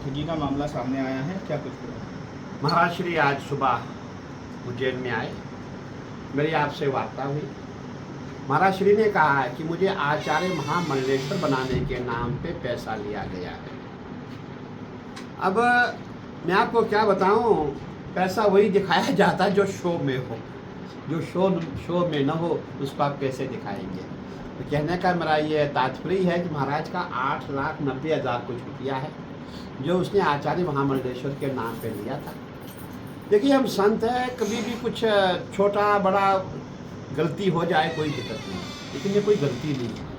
ठगी का मामला सामने आया है, क्या कुछ बोला? महाराज श्री आज सुबह उज्जैन में आए, मेरी आपसे वार्ता हुई। महाराज श्री ने कहा है कि मुझे आचार्य महामंडलेश्वर बनाने के नाम पे पैसा लिया गया है। अब मैं आपको क्या बताऊं, पैसा वही दिखाया जाता है जो शो में हो, जो शो में न हो उसको आप कैसे दिखाएंगे। तो कहने का मेरा ये तात्पर्य है कि महाराज का 8,90,000 कुछ रुपया है जो उसने आचार्य महामंडलेश्वर के नाम पे लिया था। देखिए हम संत हैं, कभी भी कुछ छोटा बड़ा गलती हो जाए कोई दिक्कत नहीं, लेकिन ये कोई गलती नहीं है।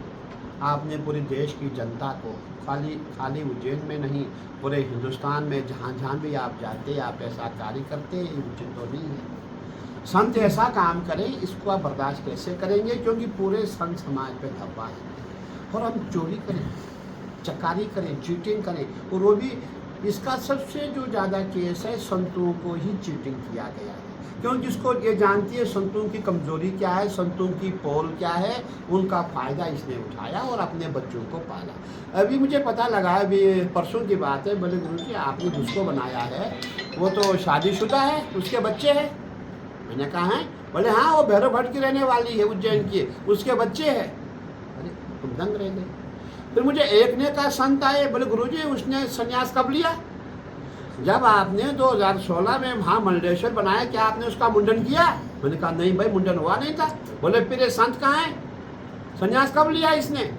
आपने पूरे देश की जनता को खाली उज्जैन में नहीं, पूरे हिंदुस्तान में जहाँ भी आप जाते आप ऐसा कार्य करते, ये उचित तो नहीं है। संत ऐसा काम करें, इसको आप बर्दाश्त कैसे करेंगे, क्योंकि पूरे संत समाज पे धब्बा है। और हम चोरी करें, चकारी करें, चीटिंग करें, और वो भी इसका सबसे जो ज़्यादा केस है संतों को ही चीटिंग किया गया है। क्योंकि जिसको ये जानती है संतों की कमजोरी क्या है, संतों की पोल क्या है, उनका फ़ायदा इसने उठाया और अपने बच्चों को पाला। अभी मुझे पता लगा, अभी परसों की बात है, बोले गुरु जी आपने जिसको बनाया है वो तो शादीशुदा है, उसके बच्चे हैं। मैंने कहा है? बोले हाँ वो भैरव भट्ट की रहने वाली है उज्जैन की, उसके बच्चे हैं। अरे तुम दंग रह गए। फिर मुझे एक ने कहा संत आए, बोले गुरुजी उसने संन्यास कब लिया? जब आपने 2016 में महामंडलेश्वर बनाया, क्या आपने उसका मुंडन किया? मैंने कहा नहीं भाई मुंडन हुआ नहीं था। बोले फिर ये संत कहाँ है, संन्यास कब लिया इसने?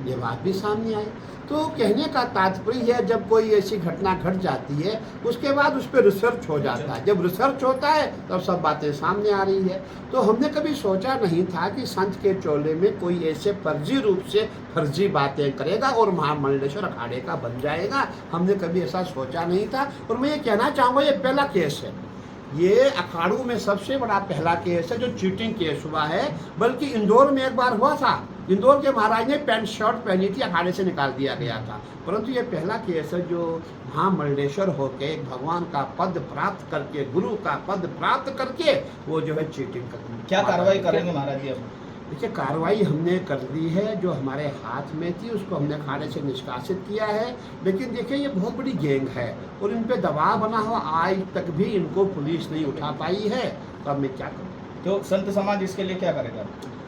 ये बात भी सामने आई। तो कहने का तात्पर्य है जब कोई ऐसी घटना घट जाती है उसके बाद उस पर रिसर्च हो जाता है। जब रिसर्च होता है तब सब बातें सामने आ रही है। तो हमने कभी सोचा नहीं था कि संत के चोले में कोई ऐसे फर्जी रूप से फर्जी बातें करेगा और महामंडलेश्वर अखाड़े का बन जाएगा। हमने कभी ऐसा सोचा नहीं था। और मैं ये कहना चाहूँगा ये पहला केस है, ये अखाड़ों में सबसे बड़ा पहला केस है जो चीटिंग केस हुआ है। बल्कि इंदौर में एक बार हुआ था, इंदौर के महाराज ने पैंट शर्ट पहनी थी, अखाड़े से निकाल दिया गया था। परंतु ये पहला केस है जो महामंडलेश्वर होके भगवान का पद प्राप्त करके, गुरु का पद प्राप्त करके वो जो है चीटिंग कर। क्या कार्रवाई करेंगे महाराज जी अब? देखिए कार्रवाई हमने कर दी है, जो हमारे हाथ में थी उसको हमने अखाड़े से निष्कासित किया है। लेकिन देखिए ये बहुत बड़ी गैंग है और इन पे दबाव बना हुआ, आज तक भी इनको पुलिस नहीं उठा पाई है। तो अब मैं क्या करूँ? तो संत समाज इसके लिए क्या करेगा?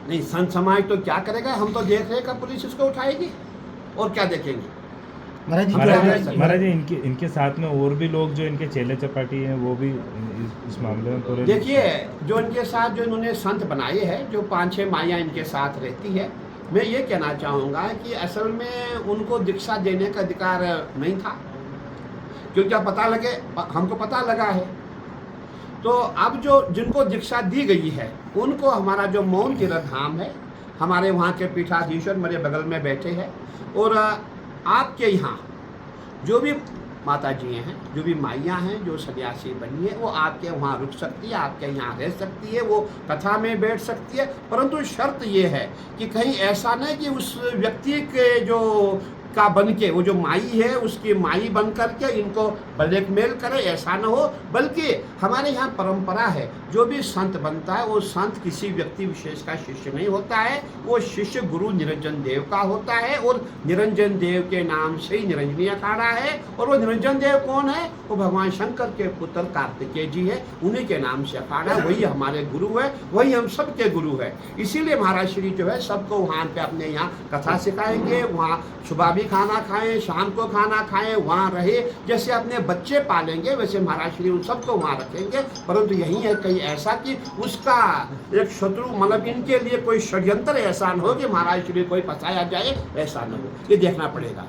नहीं संत समाज तो क्या करेगा, हम तो देख रहे हैं कि पुलिस इसको उठाएगी और क्या देखेंगे। महाराज जी इनके साथ में और भी लोग जो इनके चेले चपाटी हैं वो भी इस मामले में पूरे। देखिए जो इनके साथ जो इन्होंने संत बनाए हैं, जो 5-6 माइयाँ इनके साथ रहती है, मैं ये कहना चाहूँगा कि असल में उनको दीक्षा देने का अधिकार नहीं था, क्योंकि अब पता लगे, हमको पता लगा है। तो अब जो जिनको दीक्षा दी गई है उनको हमारा जो मौन तीर्थ धाम है, हमारे वहाँ के पीठाधीश्वर मेरे बगल में बैठे हैं। और आपके यहाँ जो भी माता जी हैं, जो भी माइयाँ हैं, जो सन्यासी बनी है, वो आपके वहाँ रुक सकती है, आपके यहाँ रह सकती है, वो कथा में बैठ सकती है। परंतु शर्त ये है कि कहीं ऐसा नहीं कि उस व्यक्ति के जो का बन के, वो जो माई है उसकी माई बन करके इनको ब्लैकमेल करे, ऐसा न हो। बल्कि हमारे यहाँ परंपरा है, जो भी संत बनता है वो संत किसी व्यक्ति विशेष का शिष्य नहीं होता है, वो शिष्य गुरु निरंजन देव का होता है। और निरंजन देव के नाम से ही निरंजनी अखाड़ा है। और वो निरंजन देव कौन है? वो भगवान शंकर के पुत्र कार्तिकेय जी है, उन्हीं के नाम से अखाड़ा, वही हमारे गुरु है, वही हम सबके गुरु है। इसीलिए महाराज श्री जो है सबको वहाँ पे अपने यहाँ कथा सिखाएंगे, वहाँ सुबह भी खाना खाएं, शाम को खाना खाएं, वहाँ रहे। जैसे अपने बच्चे पालेंगे वैसे महाराज श्री उन सबको वहाँ रखेंगे। परंतु यही है कहीं ऐसा कि उसका एक शत्रु, मतलब इनके लिए कोई षड्यंत्र ऐसा न हो कि महाराज श्री कोई फंसाया जाए, ऐसा न हो, ये देखना पड़ेगा।